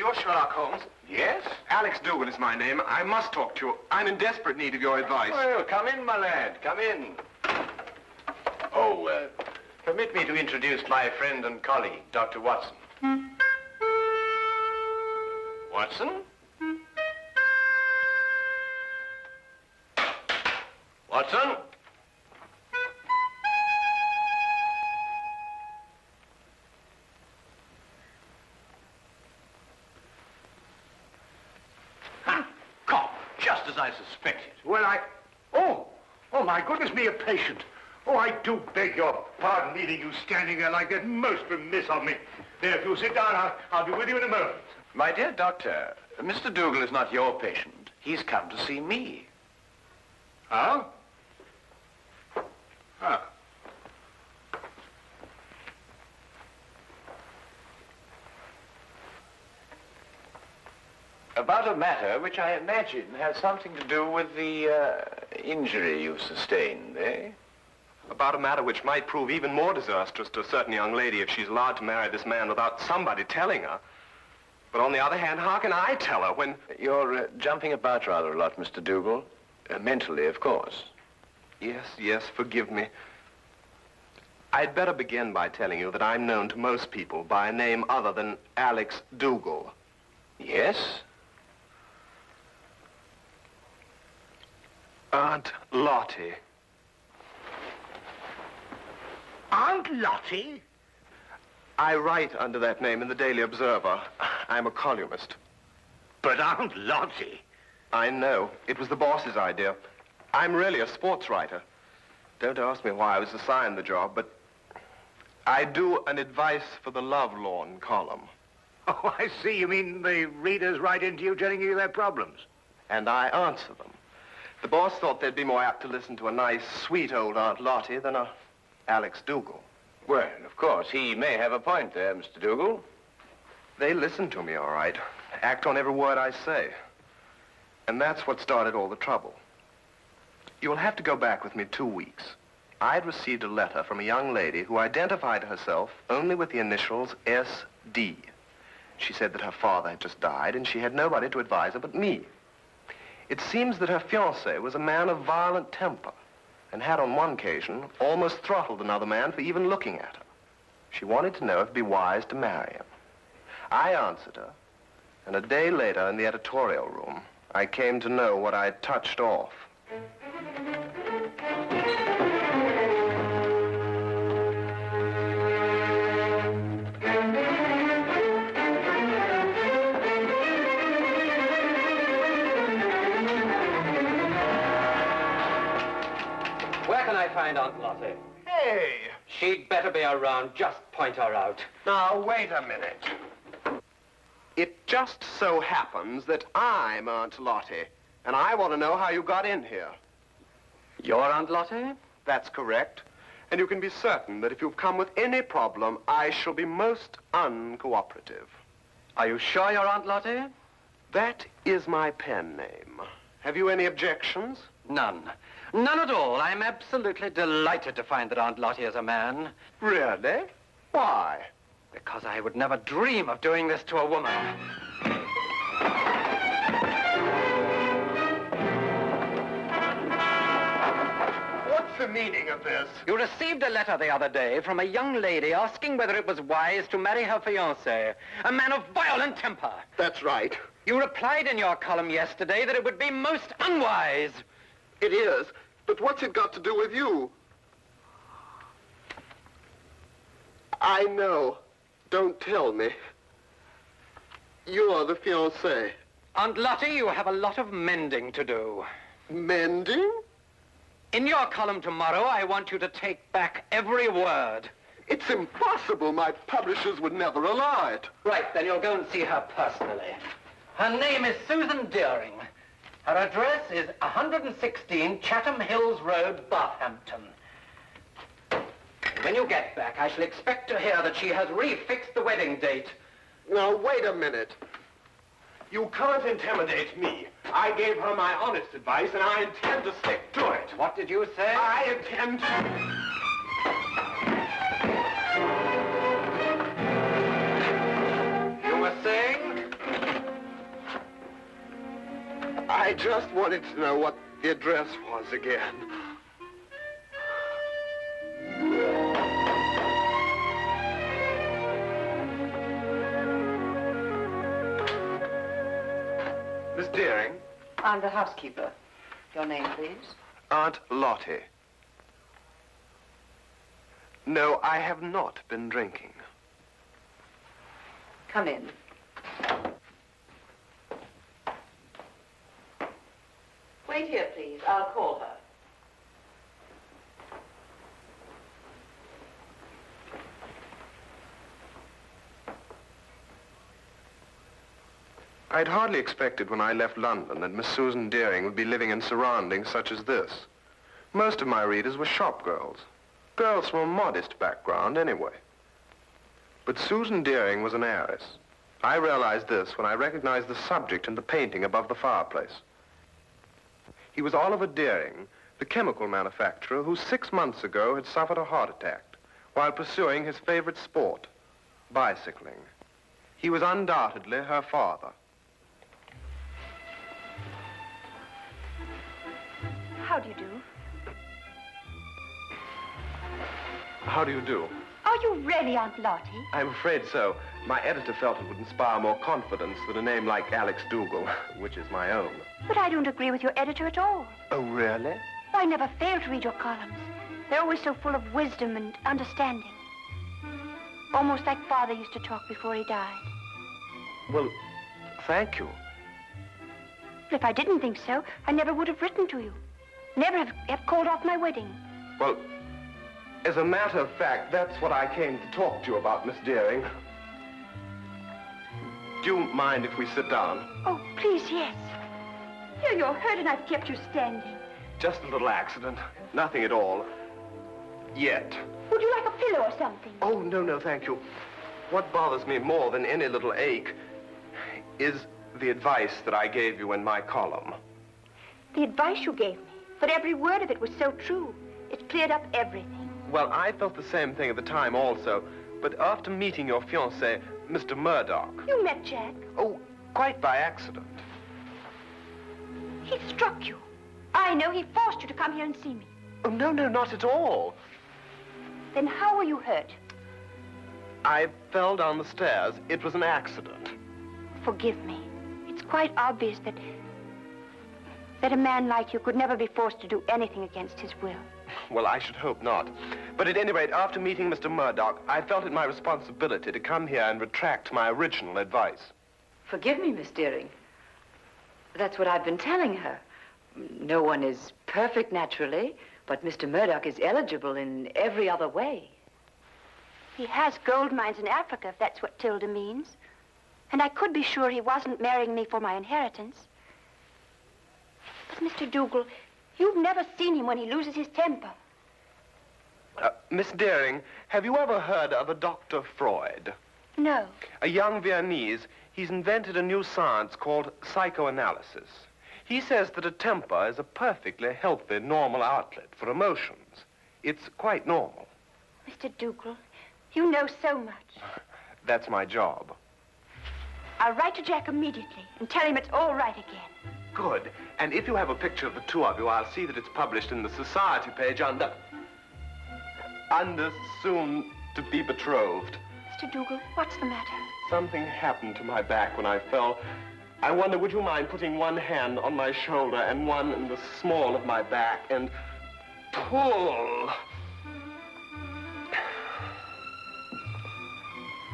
You're Sherlock Holmes? Yes? Alex Dougall is my name. I must talk to you. I'm in desperate need of your advice. Well, come in, my lad. Come in. Oh, permit me to introduce my friend and colleague, Dr. Watson. Watson? Watson? Just as I suspected. Well, Oh, my goodness me, a patient. Oh, I do beg your pardon leaving you standing there like that. Most remiss of me. There, if you'll sit down, I'll be with you in a moment. My dear doctor, Mr. Dougall is not your patient. He's come to see me. Huh? Huh. About a matter which I imagine has something to do with the injury you've sustained, eh? About a matter which might prove even more disastrous to a certain young lady if she's allowed to marry this man without somebody telling her. But on the other hand, how can I tell her when... You're jumping about rather a lot, Mr. Dougall. Mentally, of course. Yes, forgive me. I'd better begin by telling you that I'm known to most people by a name other than Alex Dougall. Yes? Aunt Lottie. Aunt Lottie? I write under that name in the Daily Observer. I'm a columnist. But Aunt Lottie? I know. It was the boss's idea. I'm really a sports writer. Don't ask me why I was assigned the job, but I do an advice for the lovelorn column. Oh, I see. You mean the readers write into you telling you their problems? And I answer them. The boss thought they'd be more apt to listen to a nice, sweet old Aunt Lottie than a Alex Dougall. Well, of course, he may have a point there, Mr. Dougall. They listen to me, all right. Act on every word I say. And that's what started all the trouble. You'll have to go back with me 2 weeks. I'd received a letter from a young lady who identified herself only with the initials S.D. She said that her father had just died and she had nobody to advise her but me. It seems that her fiancé was a man of violent temper and had on one occasion almost throttled another man for even looking at her. She wanted to know if it'd be wise to marry him. I answered her, and a day later in the editorial room, I came to know what I'd touched off. Where can I find Aunt Lottie? Hey! She'd better be around. Just point her out. Now, wait a minute. It just so happens that I'm Aunt Lottie, and I want to know how you got in here. You're Aunt Lottie? That's correct. And you can be certain that if you've come with any problem, I shall be most uncooperative. Are you sure you're Aunt Lottie? That is my pen name. Have you any objections? None. None at all. I'm absolutely delighted to find that Aunt Lottie is a man. Really? Why? Because I would never dream of doing this to a woman. What's the meaning of this? You received a letter the other day from a young lady asking whether it was wise to marry her fiancé, a man of violent temper. That's right. You replied in your column yesterday that it would be most unwise. It is. But what's it got to do with you? I know. Don't tell me. You're the fiancé. Aunt Lottie, you have a lot of mending to do. Mending? In your column tomorrow, I want you to take back every word. It's impossible. My publishers would never allow it. Right, then you'll go and see her personally. Her name is Susan Deering. Her address is 116 Chatham Hills Road, Barhampton. When you get back, I shall expect to hear that she has refixed the wedding date. Now, wait a minute. You can't intimidate me. I gave her my honest advice, and I intend to stick to it. What did you say? I intend to... You were saying? I just wanted to know what the address was again. Miss Deering? I'm the housekeeper. Your name, please? Aunt Lottie. No, I have not been drinking. Come in. Wait here, please. I'll call her. I'd hardly expected when I left London that Miss Susan Deering would be living in surroundings such as this. Most of my readers were shop girls. Girls from a modest background, anyway. But Susan Deering was an heiress. I realized this when I recognized the subject in the painting above the fireplace. He was Oliver Deering, the chemical manufacturer who 6 months ago had suffered a heart attack while pursuing his favorite sport, bicycling. He was undoubtedly her father. How do you do? How do you do? Are you really Aunt Lottie? I'm afraid so. My editor felt it would inspire more confidence than a name like Alex Dougall, which is my own. But I don't agree with your editor at all. Oh, really? I never fail to read your columns. They're always so full of wisdom and understanding. Almost like Father used to talk before he died. Well, thank you. But if I didn't think so, I never would have written to you. Never have called off my wedding. Well, as a matter of fact, that's what I came to talk to you about, Miss Deering. Do you mind if we sit down? Oh, please, yes. Here, you're hurt and I've kept you standing. Just a little accident. Nothing at all. Yet. Would you like a pillow or something? Oh, no, thank you. What bothers me more than any little ache is the advice that I gave you in my column. The advice you gave me, but every word of it was so true. It cleared up everything. Well, I felt the same thing at the time also, but after meeting your fiancé, Mr. Murdock... You met Jack? Oh, quite by accident. He struck you. I know he forced you to come here and see me. Oh, no, not at all. Then how were you hurt? I fell down the stairs. It was an accident. Forgive me. It's quite obvious that a man like you could never be forced to do anything against his will. Well, I should hope not. But at any rate, after meeting Mr. Murdock, I felt it my responsibility to come here and retract my original advice. Forgive me, Miss Deering. That's what I've been telling her. No one is perfect naturally, but Mr. Murdock is eligible in every other way. He has gold mines in Africa, if that's what Tilda means. And I could be sure he wasn't marrying me for my inheritance. But, Mr. Dougall, you've never seen him when he loses his temper. Miss Deering, have you ever heard of a Dr. Freud? No. A young Viennese. He's invented a new science called psychoanalysis. He says that a temper is a perfectly healthy, normal outlet for emotions. It's quite normal. Mr. Dougall, you know so much. That's my job. I'll write to Jack immediately and tell him it's all right again. Good. And if you have a picture of the two of you, I'll see that it's published in the society page under soon to be betrothed. Mr. Dougall, what's the matter? Something happened to my back when I fell. I wonder, would you mind putting one hand on my shoulder and one in the small of my back and pull?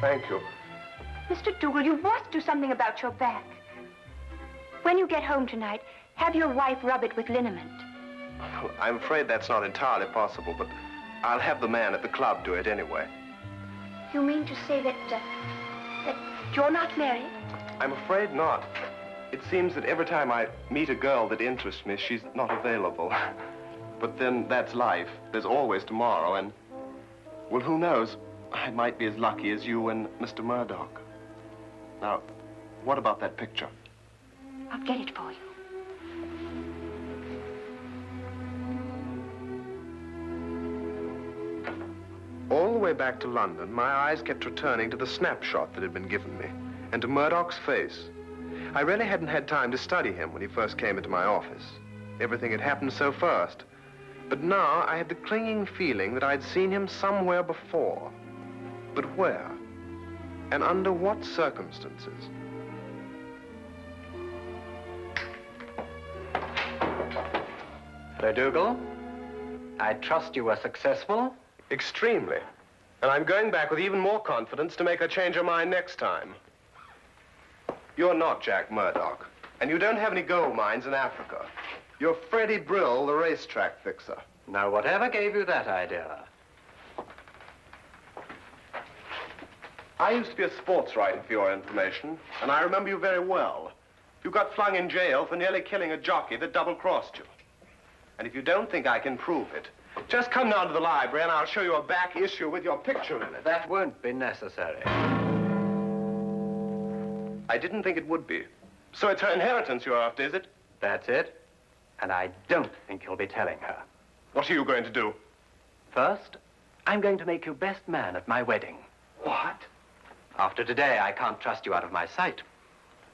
Thank you. Mr. Dougall, you must do something about your back. When you get home tonight, have your wife rub it with liniment. Well, I'm afraid that's not entirely possible, but I'll have the man at the club do it anyway. You mean to say that you're not married? I'm afraid not. It seems that every time I meet a girl that interests me, she's not available. But then that's life. There's always tomorrow, and, well, who knows? I might be as lucky as you and Mr. Murdock. Now, what about that picture? I'll get it for you. All the way back to London, my eyes kept returning to the snapshot that had been given me, and to Murdock's face. I really hadn't had time to study him when he first came into my office. Everything had happened so fast. But now I had the clinging feeling that I'd seen him somewhere before. But where? And under what circumstances? Hello, Dougall. I trust you were successful. Extremely. And I'm going back with even more confidence to make her change her mind next time. You're not Jack Murdock, and you don't have any gold mines in Africa. You're Freddie Brill, the racetrack fixer. Now, whatever gave you that idea? I used to be a sports writer, for your information, and I remember you very well. You got flung in jail for nearly killing a jockey that double-crossed you. And if you don't think I can prove it, just come down to the library and I'll show you a back issue with your picture in it. That won't be necessary. I didn't think it would be. So it's her inheritance you're after, is it? That's it. And I don't think you'll be telling her. What are you going to do? First, I'm going to make you best man at my wedding. What? After today, I can't trust you out of my sight.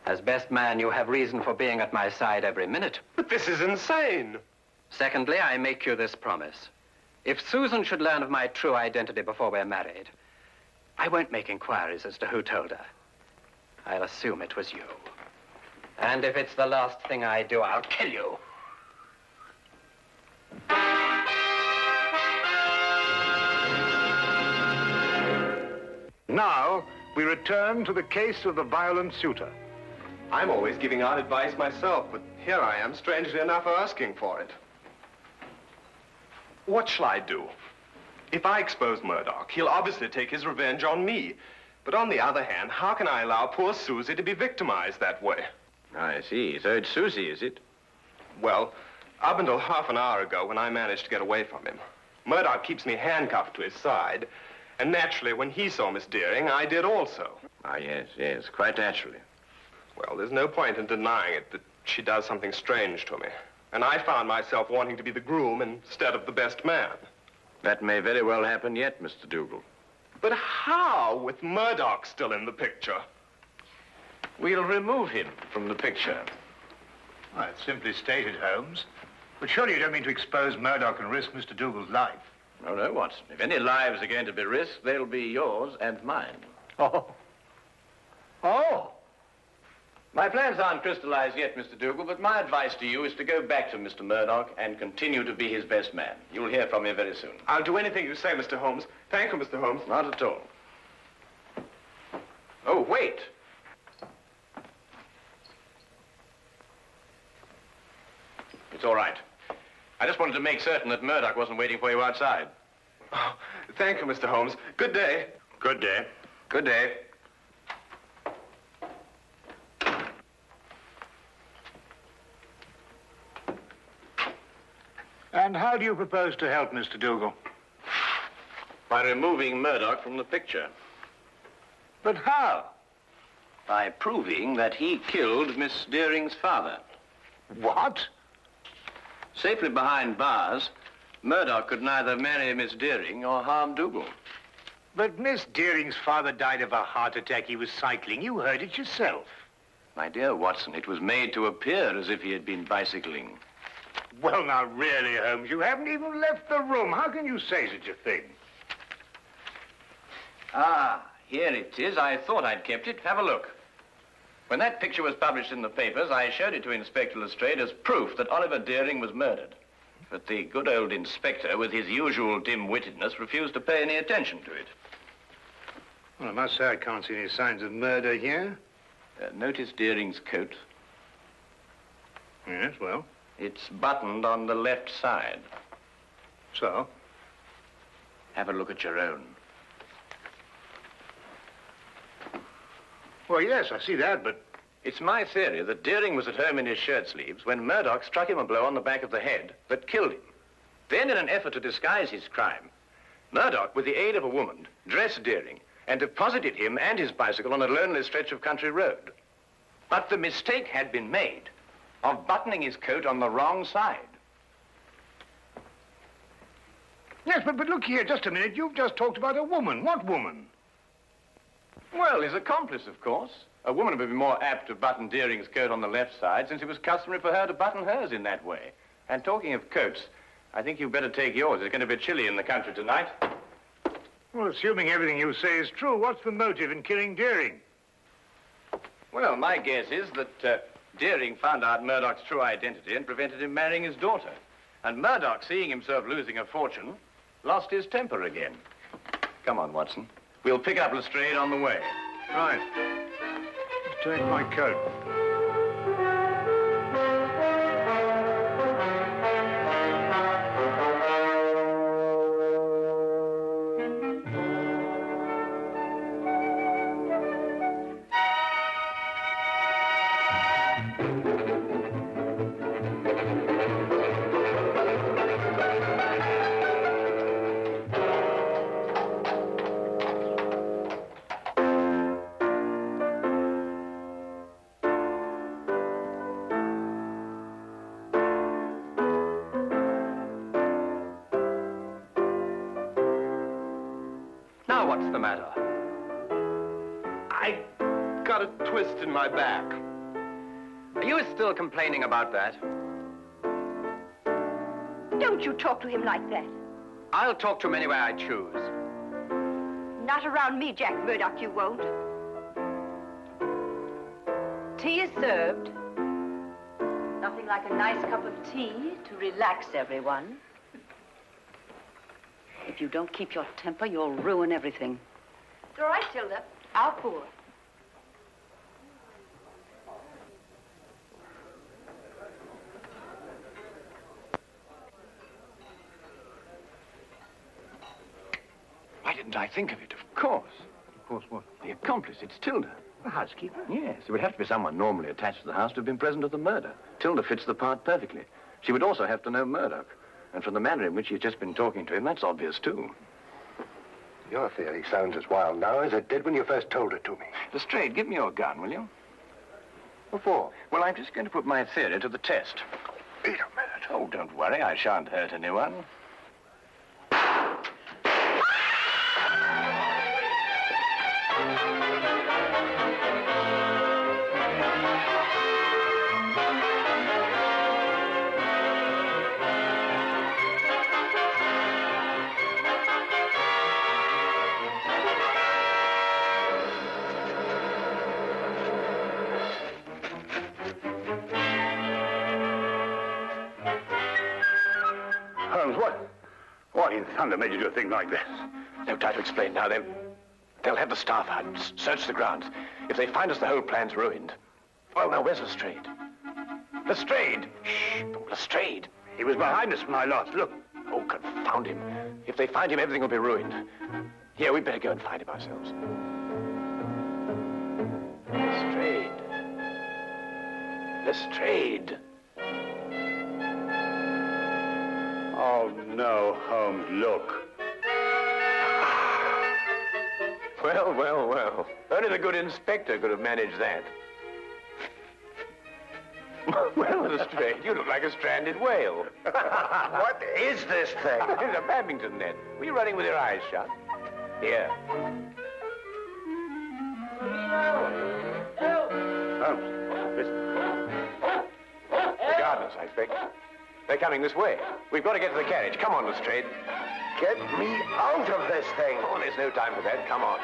As best man, you have reason for being at my side every minute. But this is insane. Secondly, I make you this promise. If Susan should learn of my true identity before we're married, I won't make inquiries as to who told her. I'll assume it was you. And if it's the last thing I do, I'll kill you. Now, we return to the case of the Violent Suitor. I'm always giving out advice myself, but here I am, strangely enough, asking for it. What shall I do? If I expose Murdock, he'll obviously take his revenge on me. But on the other hand, how can I allow poor Susie to be victimized that way? I see. So it's Susie, is it? Well, up until half an hour ago when I managed to get away from him, Murdock keeps me handcuffed to his side. And naturally, when he saw Miss Deering, I did also. Ah, yes, quite naturally. Well, there's no point in denying it that she does something strange to me. And I found myself wanting to be the groom instead of the best man. That may very well happen yet, Mr. Dougall. But how, with Murdock still in the picture? We'll remove him from the picture. Well, it's simply stated, Holmes. But surely you don't mean to expose Murdock and risk Mr. Dougal's life. No, Watson. If any lives are going to be risked, they'll be yours and mine. Oh. My plans aren't crystallized yet, Mr. Dougall, but my advice to you is to go back to Mr. Murdock and continue to be his best man. You'll hear from me very soon. I'll do anything you say, Mr. Holmes. Thank you, Mr. Holmes. Not at all. Oh, wait. It's all right. I just wanted to make certain that Murdock wasn't waiting for you outside. Oh, thank you, Mr. Holmes. Good day. Good day. Good day. And how do you propose to help Mr. Dougal? By removing Murdock from the picture. But how? By proving that he killed Miss Deering's father. What? Safely behind bars, Murdock could neither marry Miss Deering or harm Dougall. But Miss Deering's father died of a heart attack. He was cycling. You heard it yourself. My dear Watson, it was made to appear as if he had been bicycling. Well, now, really, Holmes, you haven't even left the room. How can you say such a thing? Ah, here it is. I thought I'd kept it. Have a look. When that picture was published in the papers, I showed it to Inspector Lestrade as proof that Oliver Deering was murdered. But the good old inspector, with his usual dim-wittedness, refused to pay any attention to it. Well, I must say I can't see any signs of murder here. Notice Deering's coat. Yes, well. It's buttoned on the left side. So? Have a look at your own. Well, yes, I see that, but... It's my theory that Deering was at home in his shirt sleeves when Murdock struck him a blow on the back of the head that killed him. Then, in an effort to disguise his crime, Murdock, with the aid of a woman, dressed Deering and deposited him and his bicycle on a lonely stretch of country road. But the mistake had been made of buttoning his coat on the wrong side. Yes, but look here, just a minute. You've just talked about a woman. What woman? Well, his accomplice, of course. A woman would be more apt to button Deering's coat on the left side, since it was customary for her to button hers in that way. And talking of coats, I think you'd better take yours. It's going to be chilly in the country tonight. Well, assuming everything you say is true, what's the motive in killing Deering? Well, my guess is that Deering found out Murdock's true identity and prevented him marrying his daughter. And Murdock, seeing himself losing a fortune, lost his temper again. Come on, Watson. We'll pick up Lestrade on the way. Right. Let's take my coat. Now, what's the matter? I got a twist in my back. Are you still complaining about that? Don't you talk to him like that. I'll talk to him any way I choose. Not around me, Jack Murdock, you won't. Tea is served. Nothing like a nice cup of tea to relax everyone. If you don't keep your temper, you'll ruin everything. It's all right, Tilda. I'll pour. Why didn't I think of it? Of course. Of course, what? The accomplice, it's Tilda. The housekeeper? Yes, it would have to be someone normally attached to the house to have been present at the murder. Tilda fits the part perfectly. She would also have to know Murdock. And from the manner in which she's just been talking to him, that's obvious, too. Your theory sounds as wild now as it did when you first told it to me. Lestrade, give me your gun, will you? What for? Well, I'm just going to put my theory to the test. Wait a minute. Oh, don't worry, I shan't hurt anyone. Holmes, what in thunder made you do a thing like this? No time to explain now. They'll have the staff out, search the grounds. If they find us, the whole plan's ruined. Well, now, where's Lestrade? Lestrade! Shh! Lestrade! He was behind us when I last looked. Oh, confound him. If they find him, everything will be ruined. Here, we'd better go and find him ourselves. Lestrade. Lestrade. Oh, no, Holmes, look. Well, well, well. Only the good inspector could have managed that. Well, Lestrade, you look like a stranded whale. What is this thing? It's a badminton net. Were you running with your eyes shut? Here. Holmes, listen. The gardeners, I expect. They're coming this way. We've got to get to the carriage. Come on, Lestrade. Get me out of this thing. Oh, there's no time for that. Come on.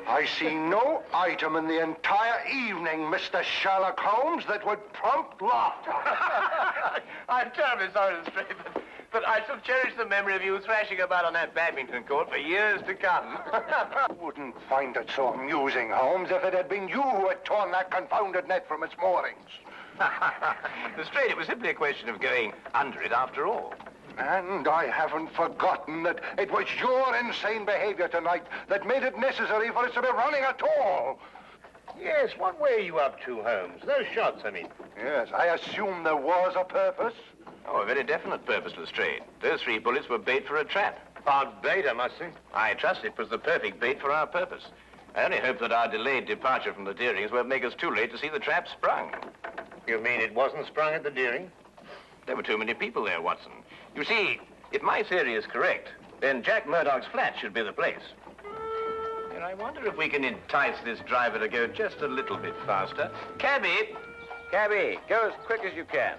I see no item in the entire evening, Mr. Sherlock Holmes, that would prompt laughter. I'm terribly sorry, Lestrade, but I shall cherish the memory of you thrashing about on that badminton court for years to come. I wouldn't find it so amusing, Holmes, if it had been you who had torn that confounded net from its moorings. Lestrade, it was simply a question of going under it after all. And I haven't forgotten that it was your insane behavior tonight that made it necessary for us to be running at all. Yes, what were you up to, Holmes? Those shots, I mean. Yes, I assume there was a purpose. Oh, a very definite purpose, Lestrade. Those 3 bullets were bait for a trap. Odd bait, I must say. I trust it was the perfect bait for our purpose. I only hope that our delayed departure from the Deerings won't make us too late to see the trap sprung. You mean it wasn't sprung at the Deering? There were too many people there, Watson. You see, if my theory is correct, then Jack Murdock's flat should be the place. And I wonder if we can entice this driver to go just a little bit faster. Cabby! Cabby, go as quick as you can.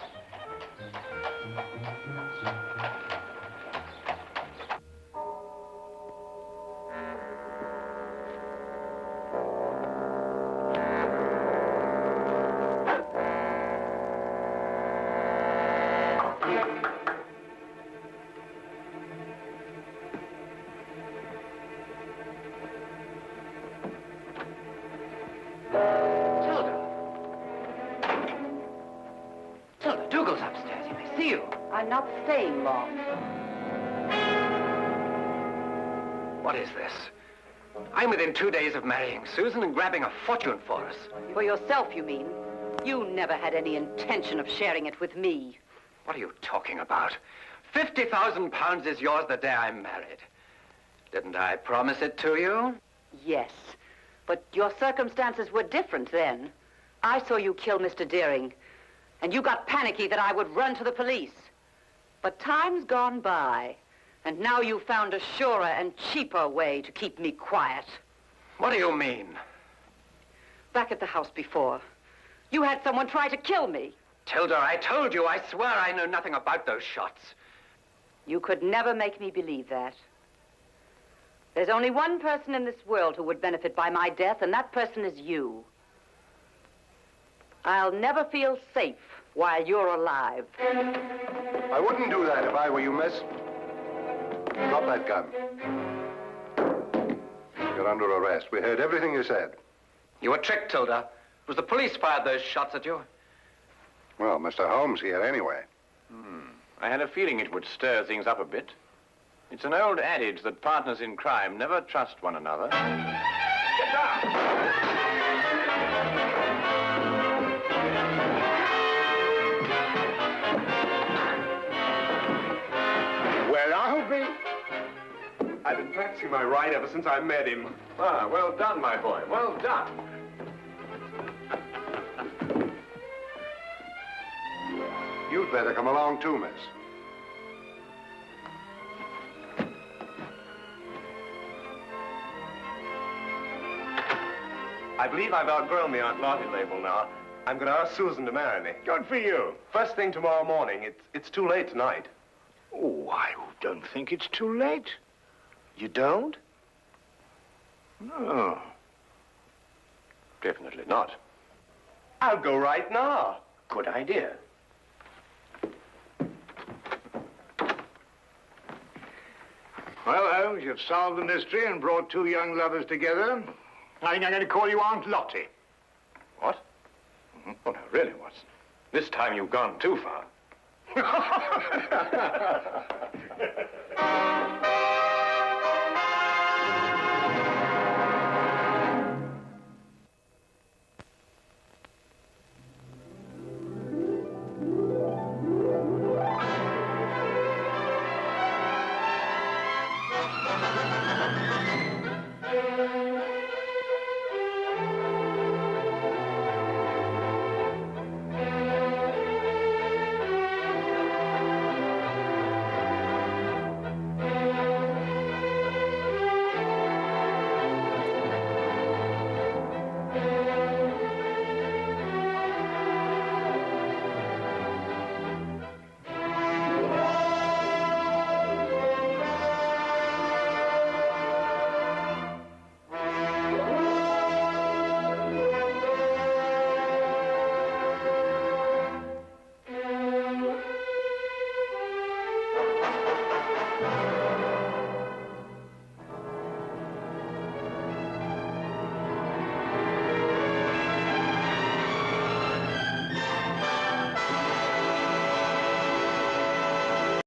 Dougall's upstairs. He may see you. I'm not staying long. What is this? I'm within 2 days of marrying Susan and grabbing a fortune for us. For yourself, you mean? You never had any intention of sharing it with me. What are you talking about? £50,000 is yours the day I'm married. Didn't I promise it to you? Yes, but your circumstances were different then. I saw you kill Mr. Deering, and you got panicky that I would run to the police. But time's gone by, and now you've found a surer and cheaper way to keep me quiet. What do you mean? Back at the house before, you had someone try to kill me. Tilda, I told you, I swear I know nothing about those shots. You could never make me believe that. There's only one person in this world who would benefit by my death, and that person is you. I'll never feel safe while you're alive. I wouldn't do that if I were you, miss. Drop that gun. You're under arrest. We heard everything you said. You were tricked, Tilda. It was the police fired those shots at you. Well, Mr. Holmes here anyway. I had a feeling it would stir things up a bit. It's an old adage that partners in crime never trust one another. Get down! Well, I'll be... I've been practicing my ride ever since I met him. Ah, well done, my boy. Well done. You'd better come along too, miss. I believe I've outgrown the Aunt Lottie label now. I'm going to ask Susan to marry me. Good for you. First thing tomorrow morning. It's too late tonight. Oh, I don't think it's too late. You don't? No. Definitely not. I'll go right now. Good idea. Well, Holmes, you've solved the mystery and brought two young lovers together. I think I'm going to call you Aunt Lottie. What? Oh, no, really, Watson. This time you've gone too far.